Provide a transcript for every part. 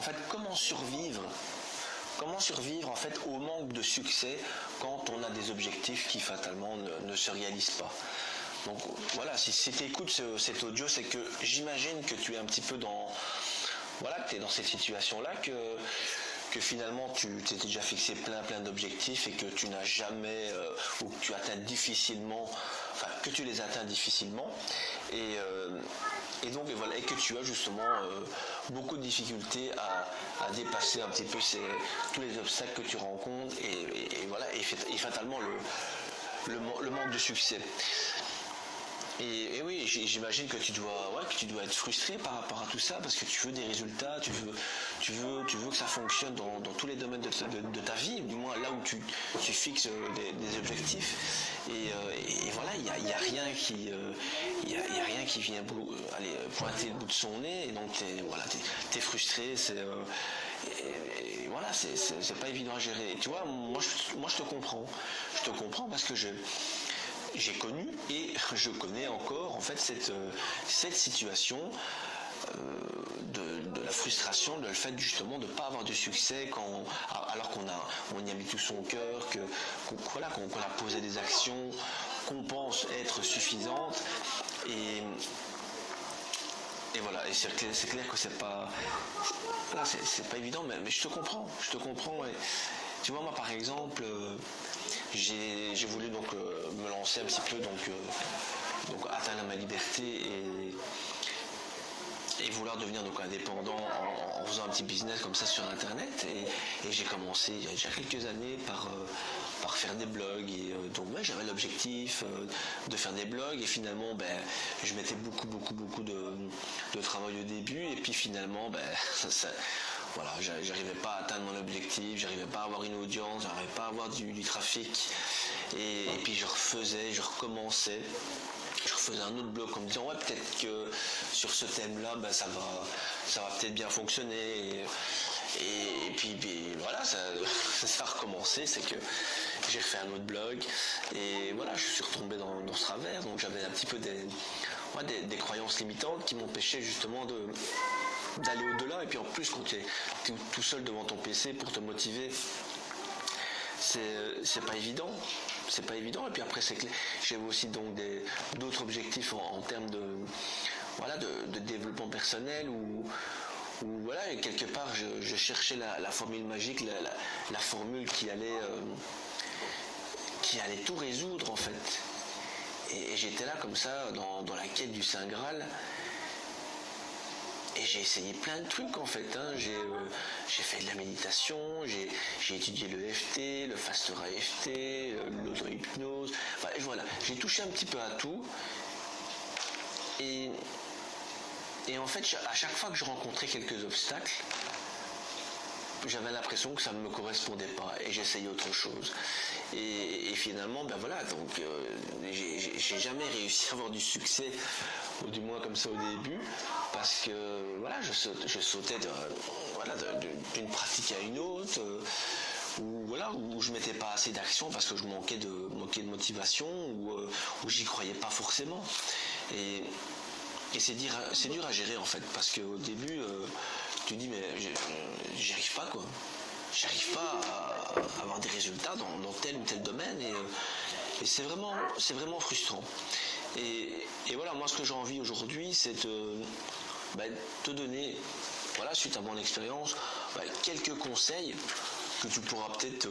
fait, comment survivre en fait au manque de succès quand on a des objectifs qui fatalement ne se réalisent pas. Donc voilà, si tu écoutes cet audio, c'est que j'imagine que tu es un petit peu que tu es dans cette situation-là, que finalement tu t'es déjà fixé plein d'objectifs et que tu n'as jamais, ou que tu atteins difficilement, enfin que tu les atteins difficilement, et donc voilà, et que tu as justement beaucoup de difficultés à dépasser un petit peu tous les obstacles que tu rencontres, et voilà, et fatalement le manque de succès. Et oui, j'imagine que tu dois être frustré par rapport à tout ça, parce que tu veux des résultats, tu veux que ça fonctionne dans tous les domaines de ta vie, du moins là où tu fixes des objectifs. Et voilà, il y a rien qui vient pointer le bout de son nez, et donc t'es frustré, et voilà, c'est pas évident à gérer. Et tu vois, moi je te comprends parce que j'ai connu et je connais encore en fait cette situation de la frustration, de le fait justement de ne pas avoir de succès alors qu'on y a mis tout son cœur, qu'on a posé des actions qu'on pense être suffisantes, et voilà, et c'est clair que c'est pas évident, mais je te comprends, et tu vois, moi par exemple, j'ai voulu donc me lancer un petit peu, donc atteindre ma liberté, et vouloir devenir donc indépendant en faisant un petit business comme ça sur internet, et j'ai commencé il y a déjà quelques années par faire des blogs, et donc j'avais l'objectif de faire des blogs, et finalement je mettais beaucoup de travail au début, et puis finalement voilà, j'arrivais pas à atteindre mon objectif, j'arrivais pas à avoir une audience, j'arrivais pas à avoir du trafic, et puis je recommençais. Je refaisais un autre blog en me disant peut-être que sur ce thème-là, ça va peut-être bien fonctionner. Et puis voilà, ça a recommencé, c'est que j'ai refait un autre blog, et voilà, je suis retombé dans ce travers. Donc j'avais un petit peu des croyances limitantes qui m'empêchaient justement d'aller au-delà. Et puis en plus, quand tu es tout seul devant ton PC pour te motiver, c'est pas évident. Et puis après, c'est que j'avais aussi donc d'autres objectifs en termes de développement personnel, où voilà, et quelque part je cherchais la formule magique, la formule qui allait tout résoudre en fait. Et j'étais là comme ça dans la quête du Saint Graal. Et j'ai essayé plein de trucs en fait, j'ai fait de la méditation, j'ai étudié le EFT, le Faster EFT, l'auto-hypnose, voilà, j'ai touché un petit peu à tout, et en fait à chaque fois que je rencontrais quelques obstacles, j'avais l'impression que ça ne me correspondait pas, et j'essayais autre chose. Et finalement, donc j'ai jamais réussi à avoir du succès, ou du moins comme ça au début, parce que voilà, je sautais d'une pratique à une autre, où je mettais pas assez d'action parce que je manquais de motivation, où j'y croyais pas forcément. Et c'est dur à gérer en fait, parce qu'au début, tu dis mais j'y arrive pas quoi. J'arrive pas à avoir des résultats dans tel ou tel domaine, et c'est vraiment frustrant. Et voilà, moi ce que j'ai envie aujourd'hui, c'est te donner, voilà, suite à mon expérience, quelques conseils que tu pourras peut-être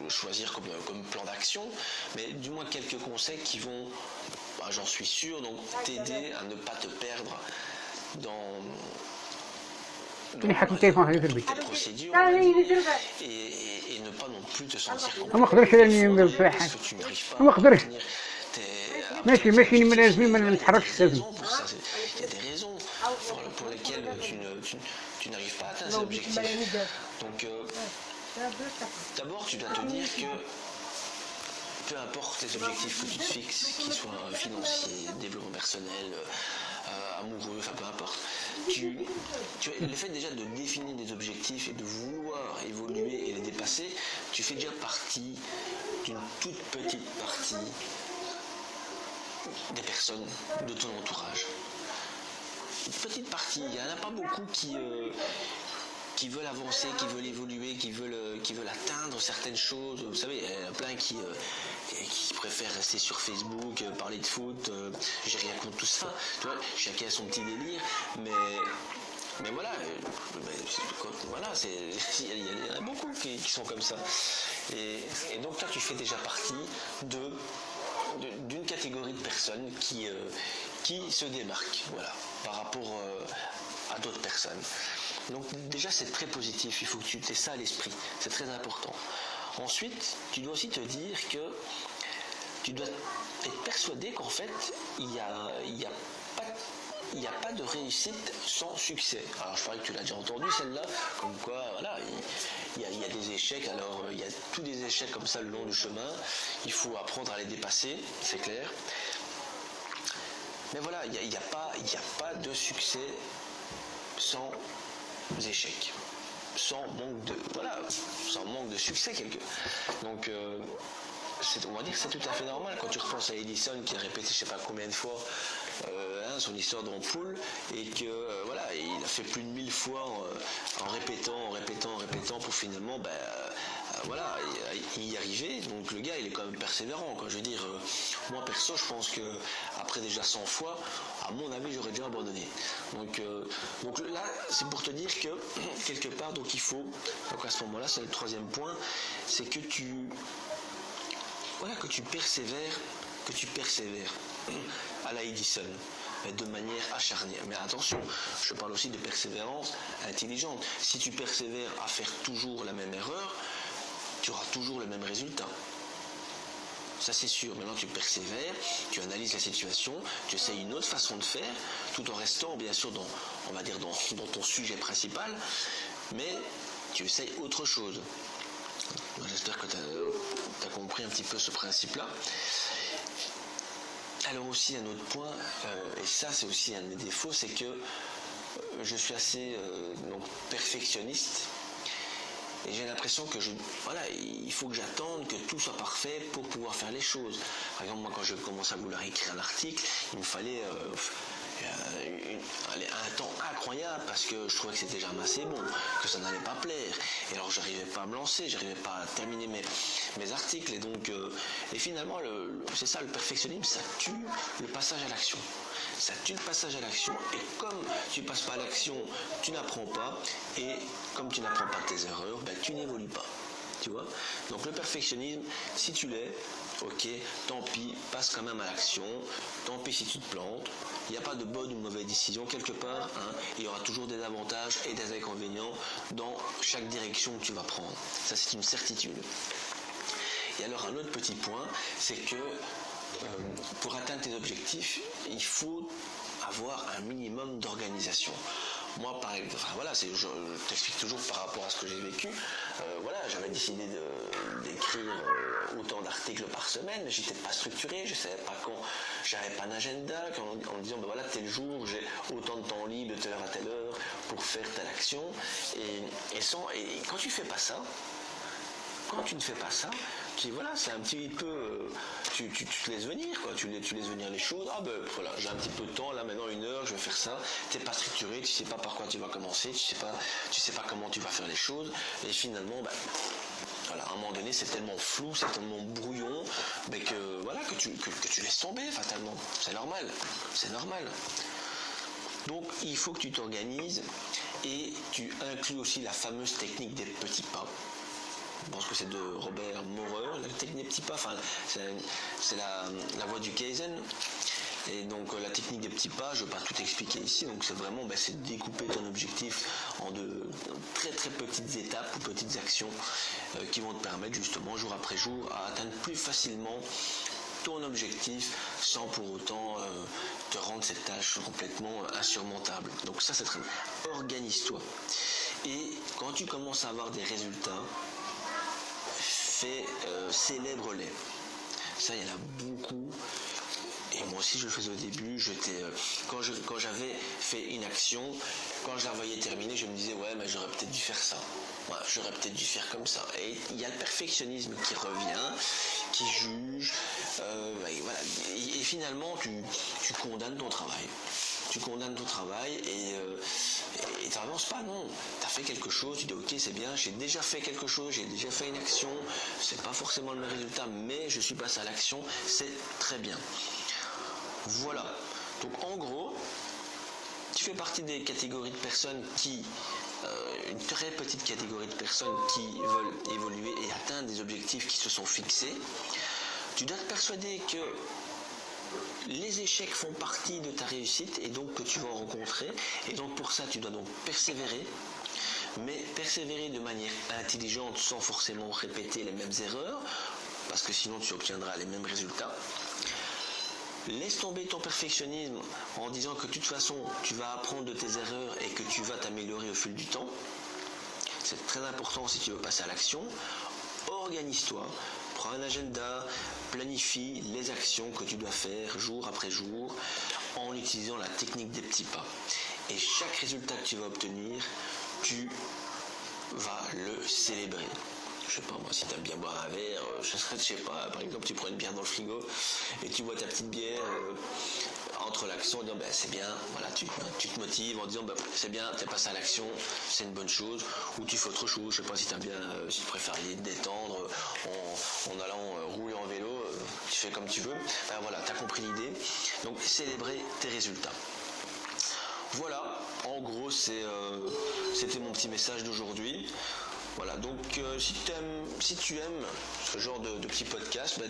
choisir comme plan d'action, mais du moins quelques conseils qui vont, j'en suis sûr, donc t'aider à ne pas te perdre dans tes procédures, et ne pas non plus te sentir complètement parce que tu n'arrives pas à tenir ماشي ملازمين ما نتحركش لازم. Il y a des raisons pour lesquelles tu n'arrives pas à atteindre ces objectifs. Donc d'abord tu dois te dire que peu importe les objectifs que tu te fixes, qu'ils soient financiers, développement personnel, amoureux, enfin peu importe, le fait déjà de définir des objectifs et de vouloir évoluer et les dépasser, tu fais déjà partie d'une toute petite partie des personnes de ton entourage. Une petite partie, il n'y en a pas beaucoup qui veulent avancer, qui veulent évoluer, qui veulent atteindre certaines choses. Vous savez, il y en a plein qui préfèrent rester sur Facebook, parler de foot. J'ai rien contre tout ça. Tu vois, chacun a son petit délire, mais voilà, il y en a beaucoup qui sont comme ça. Et donc toi, tu fais déjà partie d'une catégorie de personnes qui se démarquent, voilà, par rapport à d'autres personnes. Donc déjà, c'est très positif, il faut que tu aies ça à l'esprit, c'est très important. Ensuite, tu dois aussi te dire que tu dois être persuadé qu'en fait, il n'y a pas de réussite sans succès. Alors je parie que tu l'as déjà entendu celle-là, comme quoi voilà, il y a des échecs, alors il y a tous des échecs comme ça le long du chemin, il faut apprendre à les dépasser, c'est clair. Mais voilà, il n'y a pas de succès sans échec, sans manque de succès Donc on va dire que c'est tout à fait normal quand tu repenses à Edison qui a répété je sais pas combien de fois son histoire d'ampoule et que voilà, il a fait plus de 1000 fois en répétant pour finalement voilà, y arriver. Donc le gars il est quand même persévérant, quoi. Je veux dire, moi perso je pense que après déjà 100 fois, à mon avis j'aurais déjà abandonné. Donc là c'est pour te dire que quelque part donc il faut, donc à ce moment là c'est le troisième point, c'est que tu persévères à la Edison, mais de manière acharnée. Mais attention, je parle aussi de persévérance intelligente. Si tu persévères à faire toujours la même erreur, tu auras toujours le même résultat. Ça c'est sûr. Maintenant tu persévères, tu analyses la situation, tu essayes une autre façon de faire, tout en restant bien sûr dans ton sujet principal, mais tu essayes autre chose. J'espère que tu as compris un petit peu ce principe-là. Alors aussi un autre point, et ça c'est aussi un de mes défauts, c'est que je suis assez perfectionniste. Et j'ai l'impression que il faut que j'attende que tout soit parfait pour pouvoir faire les choses. Par exemple, moi quand je commence à vouloir écrire un article, il me fallait un temps incroyable parce que je trouvais que c'était jamais assez bon, que ça n'allait pas plaire. Et alors j'arrivais pas à me lancer, j'arrivais pas à terminer mes articles. Et donc, et finalement, c'est ça, le perfectionnisme, ça tue le passage à l'action. Ça tue le passage à l'action, et comme tu passes pas à l'action, tu n'apprends pas, et comme tu n'apprends pas tes erreurs, tu n'évolues pas. Tu vois ? Donc le perfectionnisme, si tu l'es, ok, tant pis, passe quand même à l'action, tant pis si tu te plantes, il n'y a pas de bonne ou mauvaise décision quelque part, il y aura toujours des avantages et des inconvénients dans chaque direction que tu vas prendre. Ça c'est une certitude. Et alors un autre petit point, c'est que pour atteindre tes objectifs, il faut avoir un minimum d'organisation. Moi, je t'explique toujours par rapport à ce que j'ai vécu. J'avais décidé d'écrire autant d'articles par semaine, mais j'étais pas structuré, je savais pas quand, j'avais pas d'agenda, en me disant tel jour j'ai autant de temps libre de telle heure à telle heure pour faire telle action. Et quand tu fais pas ça, c'est un petit peu, tu te laisses venir, quoi. Tu laisses venir les choses. J'ai un petit peu de temps, là maintenant 1 heure, je vais faire ça. T'es pas structuré, tu sais pas par quoi tu vas commencer, tu sais pas comment tu vas faire les choses. Et finalement, à un moment donné, c'est tellement flou, c'est tellement brouillon, que tu laisses tomber fatalement. C'est normal. Donc, il faut que tu t'organises et tu inclus aussi la fameuse technique des petits pas. Je pense que c'est de Robert Maurer, la technique des petits pas, c'est la voie du Kaizen. Et donc la technique des petits pas, je ne vais pas tout expliquer ici, donc c'est vraiment c'est de découper ton objectif en de très très petites étapes ou petites actions qui vont te permettre justement jour après jour à atteindre plus facilement ton objectif sans pour autant te rendre cette tâche complètement insurmontable. Donc ça c'est très bien. Organise-toi. Et quand tu commences à avoir des résultats, célèbre-les. Ça, il y en a beaucoup. Et moi aussi, je le faisais au début. Quand j'avais fait une action, quand je la voyais terminée, je me disais, j'aurais peut-être dû faire ça. J'aurais peut-être dû faire comme ça. Et il y a le perfectionnisme qui revient, qui juge. Et finalement, tu condamnes ton travail. tu condamnes ton travail et tu n'avances pas. Non, tu as fait quelque chose, tu dis ok c'est bien, j'ai déjà fait quelque chose, j'ai déjà fait une action, c'est pas forcément le même résultat, mais je suis passé à l'action, c'est très bien. Voilà, donc en gros, tu fais partie des catégories de personnes une très petite catégorie de personnes qui veulent évoluer et atteindre des objectifs qui se sont fixés. Tu dois te persuader que les échecs font partie de ta réussite et donc que tu vas en rencontrer. Et donc pour ça, tu dois donc persévérer, mais persévérer de manière intelligente sans forcément répéter les mêmes erreurs, parce que sinon tu obtiendras les mêmes résultats. Laisse tomber ton perfectionnisme en disant que de toute façon tu vas apprendre de tes erreurs et que tu vas t'améliorer au fil du temps. C'est très important si tu veux passer à l'action. Organise-toi, prends un agenda, planifie les actions que tu dois faire jour après jour en utilisant la technique des petits pas. Et chaque résultat que tu vas obtenir, tu vas le célébrer. Je sais pas moi, si tu aimes bien boire un verre, je sais pas, par exemple tu prends une bière dans le frigo et tu bois ta petite bière entre l'action en disant ben, c'est bien, voilà, tu te motives en disant ben, c'est bien, tu es passé à l'action, c'est une bonne chose, ou tu fais autre chose, je sais pas si tu aimes bien, si tu préfères aller te détendre en allant rouler en vélo, tu fais comme tu veux, ben voilà, tu as compris l'idée, donc célébrer tes résultats. Voilà, en gros c'était mon petit message d'aujourd'hui. Voilà, donc si tu aimes ce genre de petit podcast, bah,